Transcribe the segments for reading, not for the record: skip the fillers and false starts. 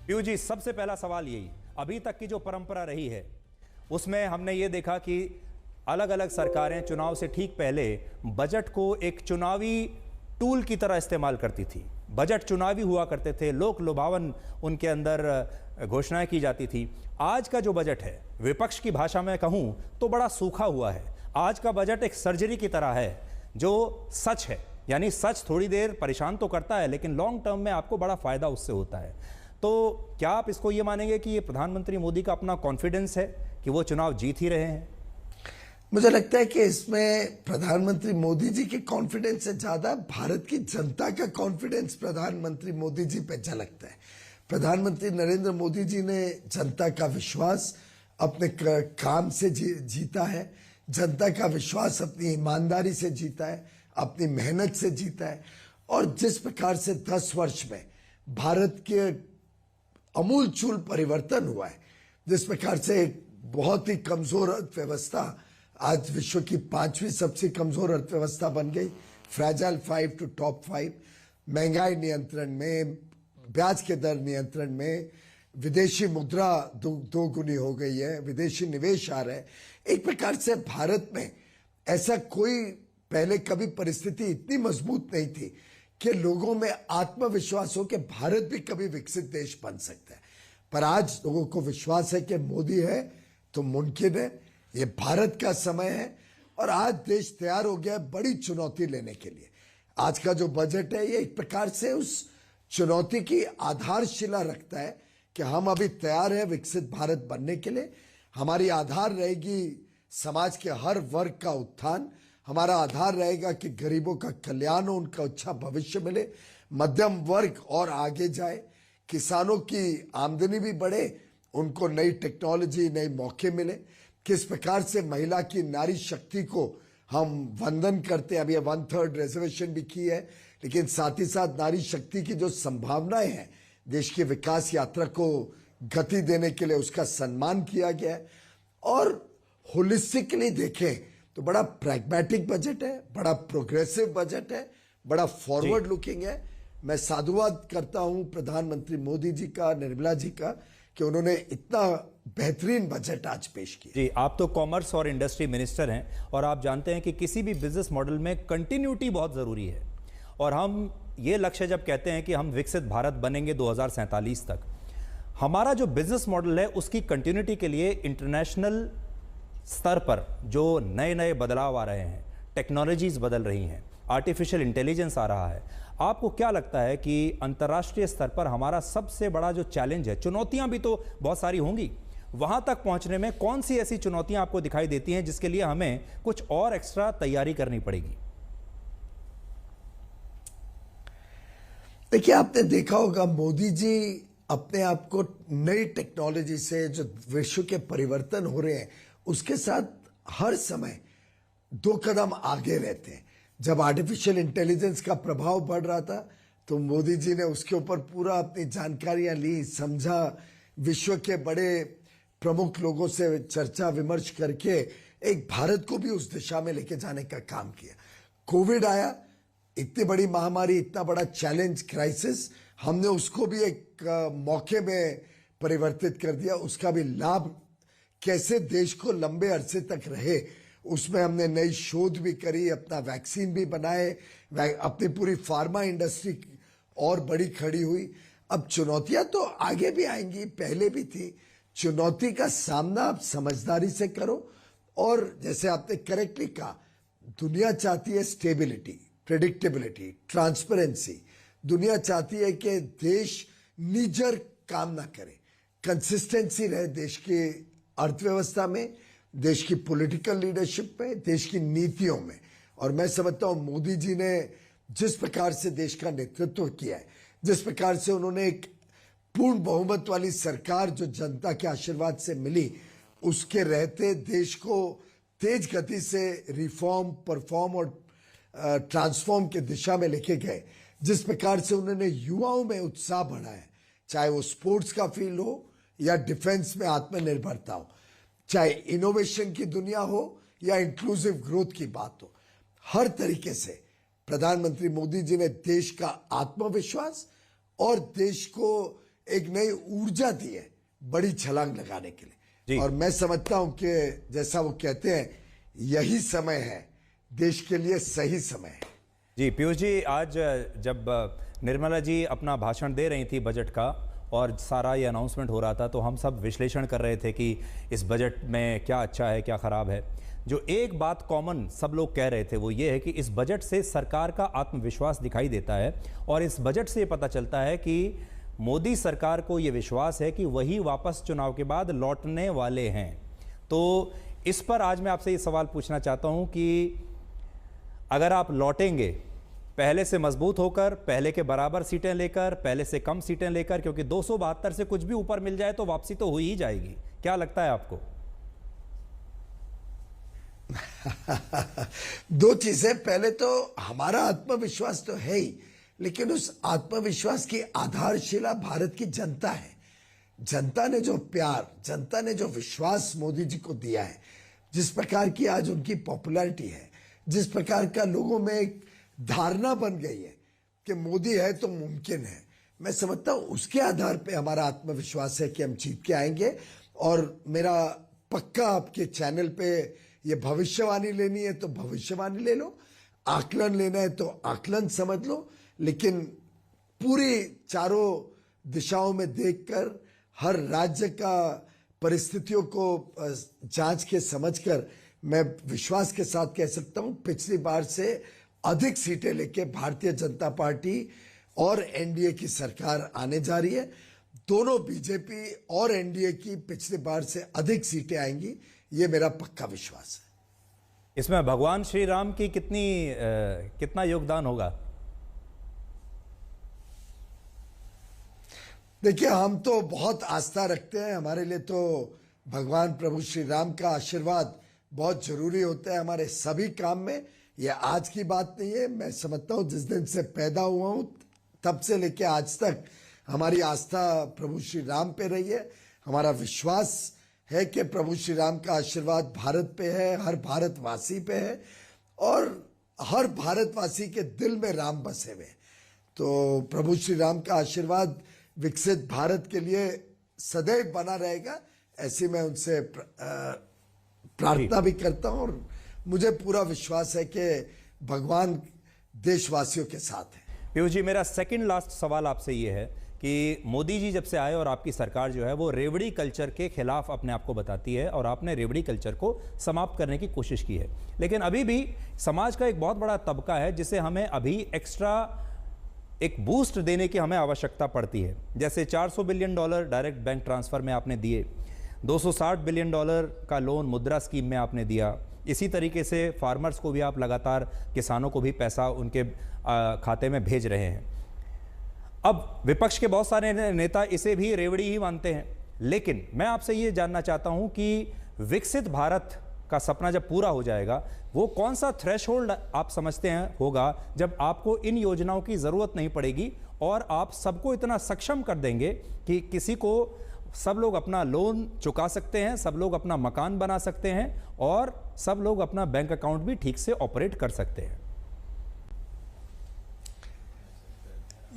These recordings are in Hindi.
पीयूष जी, सबसे पहला सवाल यही, अभी तक की जो परंपरा रही है उसमें हमने ये देखा कि अलग अलग सरकारें चुनाव से ठीक पहले बजट को एक चुनावी टूल की तरह इस्तेमाल करती थी। बजट चुनावी हुआ करते थे, लोक लुभावन उनके अंदर घोषणाएं की जाती थी। आज का जो बजट है, विपक्ष की भाषा में कहूं तो बड़ा सूखा हुआ है। आज का बजट एक सर्जरी की तरह है जो सच है, यानी सच थोड़ी देर परेशान तो करता है लेकिन लॉन्ग टर्म में आपको बड़ा फायदा उससे होता है। तो क्या आप इसको ये मानेंगे कि ये प्रधानमंत्री मोदी का अपना कॉन्फिडेंस है कि वो चुनाव जीत ही रहे हैं? मुझे लगता है कि इसमें प्रधानमंत्री मोदी जी के कॉन्फिडेंस से ज्यादा भारत की जनता का कॉन्फिडेंस प्रधानमंत्री मोदी जी पे झलकता है। प्रधानमंत्री नरेंद्र मोदी जी ने जनता का विश्वास अपने काम से जीता है, जनता का विश्वास अपनी ईमानदारी से जीता है, अपनी मेहनत से जीता है। और जिस प्रकार से 10 वर्ष में भारत के अमूलचूल परिवर्तन हुआ है, जिस प्रकार से एक बहुत ही कमजोर अर्थव्यवस्था आज विश्व की 5वीं सबसे कमजोर अर्थव्यवस्था बन गई, फ्रैजाइल 5 टू टॉप 5, महंगाई नियंत्रण में, ब्याज के दर नियंत्रण में, विदेशी मुद्रा दो गुनी हो गई है, विदेशी निवेश आ रहा है। एक प्रकार से भारत में ऐसा कोई पहले कभी परिस्थिति इतनी मजबूत नहीं थी कि लोगों में आत्मविश्वास हो कि भारत भी कभी विकसित देश बन सकता है। पर आज लोगों को विश्वास है कि मोदी है तो मुमकिन है, ये भारत का समय है और आज देश तैयार हो गया है बड़ी चुनौती लेने के लिए। आज का जो बजट है ये एक प्रकार से उस चुनौती की आधारशिला रखता है कि हम अभी तैयार हैं विकसित भारत बनने के लिए। हमारी आधार रहेगी समाज के हर वर्ग का उत्थान, हमारा आधार रहेगा कि गरीबों का कल्याण हो, उनका अच्छा भविष्य मिले, मध्यम वर्ग और आगे जाए, किसानों की आमदनी भी बढ़े, उनको नई टेक्नोलॉजी, नए मौके मिले। किस प्रकार से महिला की नारी शक्ति को हम वंदन करते हैं, अभी 1/3 रिजर्वेशन भी की है, लेकिन साथ ही साथ नारी शक्ति की जो संभावनाएं हैं देश की विकास यात्रा को गति देने के लिए उसका सम्मान किया गया है। और होलिस्टिकली देखें तो बड़ा प्रैग्मेटिक बजट है, बड़ा प्रोग्रेसिव बजट है, बड़ा फॉरवर्ड लुकिंग है। मैं साधुवाद करता हूं प्रधानमंत्री मोदी जी का, निर्मला जी का, कि उन्होंने इतना बेहतरीन बजट आज पेश किया। जी, आप तो कॉमर्स और इंडस्ट्री मिनिस्टर हैं और आप जानते हैं कि किसी भी बिजनेस मॉडल में कंटिन्यूटी बहुत ज़रूरी है। और हम ये लक्ष्य जब कहते हैं कि हम विकसित भारत बनेंगे 2047 तक, हमारा जो बिजनेस मॉडल है उसकी कंटिन्यूटी के लिए इंटरनेशनल स्तर पर जो नए नए बदलाव आ रहे हैं, टेक्नोलॉजीज़ बदल रही हैं, आर्टिफिशियल इंटेलिजेंस आ रहा है, आपको क्या लगता है कि अंतर्राष्ट्रीय स्तर पर हमारा सबसे बड़ा जो चैलेंज है, चुनौतियां भी तो बहुत सारी होंगी, वहां तक पहुंचने में कौन सी ऐसी चुनौतियां आपको दिखाई देती हैं जिसके लिए हमें कुछ और एक्स्ट्रा तैयारी करनी पड़ेगी? देखिए, आपने देखा होगा मोदी जी अपने आप को नई टेक्नोलॉजी से जो विश्व के परिवर्तन हो रहे हैं उसके साथ हर समय 2 कदम आगे रहते हैं। जब आर्टिफिशियल इंटेलिजेंस का प्रभाव बढ़ रहा था तो मोदी जी ने उसके ऊपर पूरा अपनी जानकारियां ली, समझा, विश्व के बड़े प्रमुख लोगों से चर्चा विमर्श करके एक भारत को भी उस दिशा में लेके जाने का काम किया। कोविड आया, इतनी बड़ी महामारी, इतना बड़ा चैलेंज, क्राइसिस, हमने उसको भी एक मौके में परिवर्तित कर दिया। उसका भी लाभ कैसे देश को लंबे अरसे तक रहे, उसमें हमने नई शोध भी करी, अपना वैक्सीन भी बनाए, अपनी पूरी फार्मा इंडस्ट्री और बड़ी खड़ी हुई। अब चुनौतियां तो आगे भी आएंगी, पहले भी थी। चुनौती का सामना आप समझदारी से करो और जैसे आपने करेक्टली कहा, दुनिया चाहती है स्टेबिलिटी, प्रेडिक्टेबिलिटी, ट्रांसपेरेंसी। दुनिया चाहती है कि देश निजर काम ना करे, कंसिस्टेंसी रहे देश की अर्थव्यवस्था में, देश की पॉलिटिकल लीडरशिप में, देश की नीतियों में। और मैं समझता हूं मोदी जी ने जिस प्रकार से देश का नेतृत्व किया है, जिस प्रकार से उन्होंने एक पूर्ण बहुमत वाली सरकार जो जनता के आशीर्वाद से मिली, उसके रहते देश को तेज गति से रिफॉर्म, परफॉर्म और ट्रांसफॉर्म की दिशा में लेके गए, जिस प्रकार से उन्होंने युवाओं में उत्साह बढ़ाया, चाहे वो स्पोर्ट्स का फील्ड हो या डिफेंस में आत्मनिर्भरता हो, चाहे इनोवेशन की दुनिया हो या इंक्लूसिव ग्रोथ की बात हो, हर तरीके से प्रधानमंत्री मोदी जी ने देश का आत्मविश्वास और देश को एक नई ऊर्जा दी है बड़ी छलांग लगाने के जी। लिए। और मैं समझता हूं कि जैसा वो कहते हैं, यही समय है, देश के लिए सही समय है। जी पीयूष जी, आज जब निर्मला जी अपना भाषण दे रही थी बजट का और सारा ये अनाउंसमेंट हो रहा था, तो हम सब विश्लेषण कर रहे थे कि इस बजट में क्या अच्छा है क्या ख़राब है। जो एक बात कॉमन सब लोग कह रहे थे वो ये है कि इस बजट से सरकार का आत्मविश्वास दिखाई देता है और इस बजट से ये पता चलता है कि मोदी सरकार को ये विश्वास है कि वही वापस चुनाव के बाद लौटने वाले हैं। तो इस पर आज मैं आपसे ये सवाल पूछना चाहता हूँ कि अगर आप लौटेंगे पहले से मजबूत होकर, पहले के बराबर सीटें लेकर, पहले से कम सीटें लेकर, क्योंकि 272 से कुछ भी ऊपर मिल जाए तो वापसी तो हो ही जाएगी, क्या लगता है आपको? दो चीजें, पहले तो हमारा आत्मविश्वास तो है ही, लेकिन उस आत्मविश्वास की आधारशिला भारत की जनता है। जनता ने जो प्यार, जनता ने जो विश्वास मोदी जी को दिया है, जिस प्रकार की आज उनकी पॉपुलैरिटी है, जिस प्रकार का लोगों में एक धारणा बन गई है कि मोदी है तो मुमकिन है, मैं समझता हूं उसके आधार पे हमारा आत्मविश्वास है कि हम जीत के आएंगे। और मेरा पक्का आपके चैनल पे ये भविष्यवाणी लेनी है तो भविष्यवाणी ले लो, आकलन लेना है तो आकलन समझ लो, लेकिन पूरी चारों दिशाओं में देखकर हर राज्य का परिस्थितियों को जांच के समझकर मैं विश्वास के साथ कह सकता हूं पिछली बार से अधिक सीटें लेके भारतीय जनता पार्टी और एनडीए की सरकार आने जा रही है। दोनों बीजेपी और एनडीए की पिछली बार से अधिक सीटें आएंगी, ये मेरा पक्का विश्वास है। इसमें भगवान श्री राम की कितना योगदान होगा? देखिए, हम तो बहुत आस्था रखते हैं, हमारे लिए तो भगवान प्रभु श्री राम का आशीर्वाद बहुत जरूरी होता है हमारे सभी काम में। यह आज की बात नहीं है, मैं समझता हूं जिस दिन से पैदा हुआ हूं तब से लेके आज तक हमारी आस्था प्रभु श्री राम पे रही है। हमारा विश्वास है कि प्रभु श्री राम का आशीर्वाद भारत पे है, हर भारतवासी पे है, और हर भारतवासी के दिल में राम बसे हुए। तो प्रभु श्री राम का आशीर्वाद विकसित भारत के लिए सदैव बना रहेगा, ऐसी मैं उनसे प्रार्थना भी करता हूं। और मुझे पूरा विश्वास है कि भगवान देशवासियों के साथ है। पीयूष जी, मेरा सेकंड लास्ट सवाल आपसे ये है कि मोदी जी जब से आए और आपकी सरकार जो है वो रेवड़ी कल्चर के खिलाफ अपने आप को बताती है और आपने रेवड़ी कल्चर को समाप्त करने की कोशिश की है, लेकिन अभी भी समाज का एक बहुत बड़ा तबका है जिसे हमें अभी एक्स्ट्रा एक बूस्ट देने की हमें आवश्यकता पड़ती है। जैसे $400 बिलियन डायरेक्ट बैंक ट्रांसफ़र में आपने दिए, $260 बिलियन का लोन मुद्रा स्कीम में आपने दिया, इसी तरीके से फार्मर्स को भी आप लगातार, किसानों को भी पैसा उनके खाते में भेज रहे हैं। अब विपक्ष के बहुत सारे नेता इसे भी रेवड़ी ही मानते हैं, लेकिन मैं आपसे ये जानना चाहता हूं कि विकसित भारत का सपना जब पूरा हो जाएगा, वो कौन सा थ्रेशहोल्ड आप समझते हैं होगा जब आपको इन योजनाओं की ज़रूरत नहीं पड़ेगी और आप सबको इतना सक्षम कर देंगे कि किसी को सब लोग अपना लोन चुका सकते हैं, सब लोग अपना मकान बना सकते हैं और सब लोग अपना बैंक अकाउंट भी ठीक से ऑपरेट कर सकते हैं?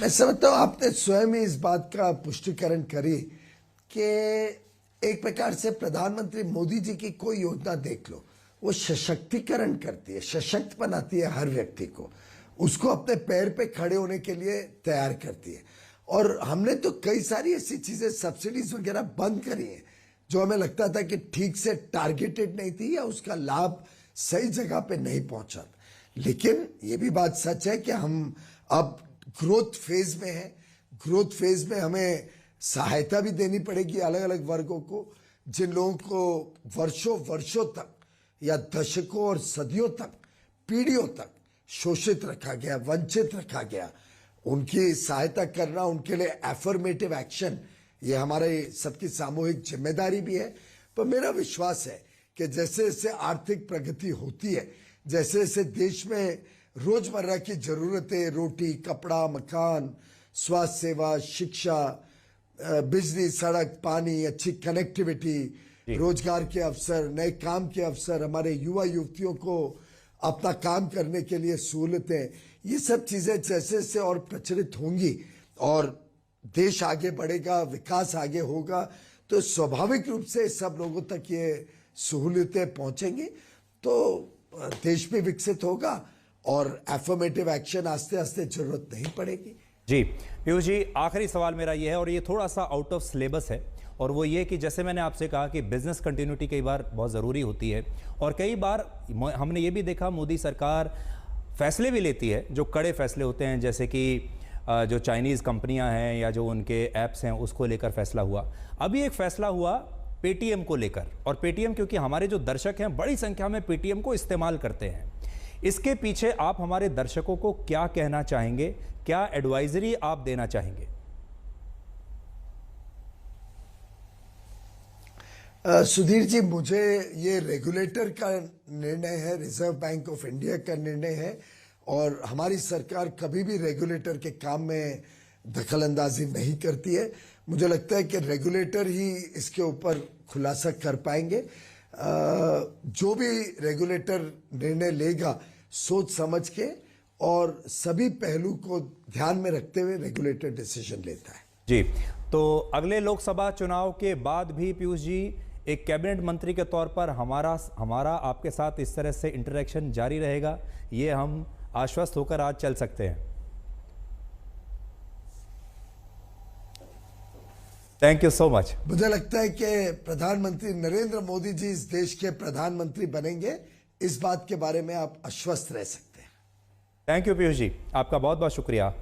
मैं समझता हूं आपने स्वयं ही इस बात का पुष्टिकरण करी कि एक प्रकार से प्रधानमंत्री मोदी जी की कोई योजना देख लो, वो सशक्तिकरण करती है, सशक्त बनाती है हर व्यक्ति को, उसको अपने पैर पे खड़े होने के लिए तैयार करती है। और हमने तो कई सारी ऐसी चीजें, सब्सिडीज वगैरह बंद करी हैं जो हमें लगता था कि ठीक से टारगेटेड नहीं थी या उसका लाभ सही जगह पे नहीं पहुंचा। लेकिन ये भी बात सच है कि हम अब ग्रोथ फेज में हैं। ग्रोथ फेज में हमें सहायता भी देनी पड़ेगी अलग अलग वर्गों को, जिन लोगों को वर्षों तक या दशकों और सदियों तक, पीढ़ियों तक शोषित रखा गया, वंचित रखा गया, उनकी सहायता करना, उनके लिए एफर्मेटिव एक्शन, ये हमारे सबकी सामूहिक जिम्मेदारी भी है। पर मेरा विश्वास है कि जैसे जैसे आर्थिक प्रगति होती है, जैसे जैसे देश में रोजमर्रा की जरूरतें, रोटी, कपड़ा, मकान, स्वास्थ्य सेवा, शिक्षा, बिजली, सड़क, पानी, अच्छी कनेक्टिविटी, रोजगार के अवसर, नए काम के अवसर, हमारे युवा युवतियों को अपना काम करने के लिए सहूलतें, ये सब चीजें जैसे जैसे और प्रचलित होंगी और देश आगे बढ़ेगा, विकास आगे होगा, तो स्वाभाविक रूप से सब लोगों तक ये सहूलियतें पहुंचेंगी, तो देश भी विकसित होगा और एफर्मेटिव एक्शन आस्ते आस्ते जरूरत नहीं पड़ेगी। जी पीयूष जी, आखिरी सवाल मेरा ये है और ये थोड़ा सा आउट ऑफ सिलेबस है, और वो ये कि जैसे मैंने आपसे कहा कि बिजनेस कंटिन्यूटी कई बार बहुत ज़रूरी होती है, और कई बार हमने ये भी देखा मोदी सरकार फैसले भी लेती है जो कड़े फैसले होते हैं, जैसे कि जो चाइनीज़ कंपनियां हैं या जो उनके ऐप्स हैं उसको लेकर फैसला हुआ। अभी एक फैसला हुआ पेटीएम को लेकर, और पेटीएम क्योंकि हमारे जो दर्शक हैं बड़ी संख्या में पेटीएम को इस्तेमाल करते हैं, इसके पीछे आप हमारे दर्शकों को क्या कहना चाहेंगे, क्या एडवाइजरी आप देना चाहेंगे? सुधीर जी, मुझे ये रेगुलेटर का निर्णय है, रिजर्व बैंक ऑफ इंडिया का निर्णय है, और हमारी सरकार कभी भी रेगुलेटर के काम में दखल अंदाजी नहीं करती है। मुझे लगता है कि रेगुलेटर ही इसके ऊपर खुलासा कर पाएंगे। जो भी रेगुलेटर निर्णय लेगा सोच समझ के और सभी पहलू को ध्यान में रखते हुए रेगुलेटर डिसीजन लेता है। जी, तो अगले लोकसभा चुनाव के बाद भी पीयूष जी एक कैबिनेट मंत्री के तौर पर हमारा आपके साथ इस तरह से इंटरेक्शन जारी रहेगा, ये हम आश्वस्त होकर आज चल सकते हैं? Thank you so much. मुझे लगता है कि प्रधानमंत्री नरेंद्र मोदी जी इस देश के प्रधानमंत्री बनेंगे, इस बात के बारे में आप आश्वस्त रह सकते हैं। थैंक यू पीयूष जी, आपका बहुत बहुत शुक्रिया।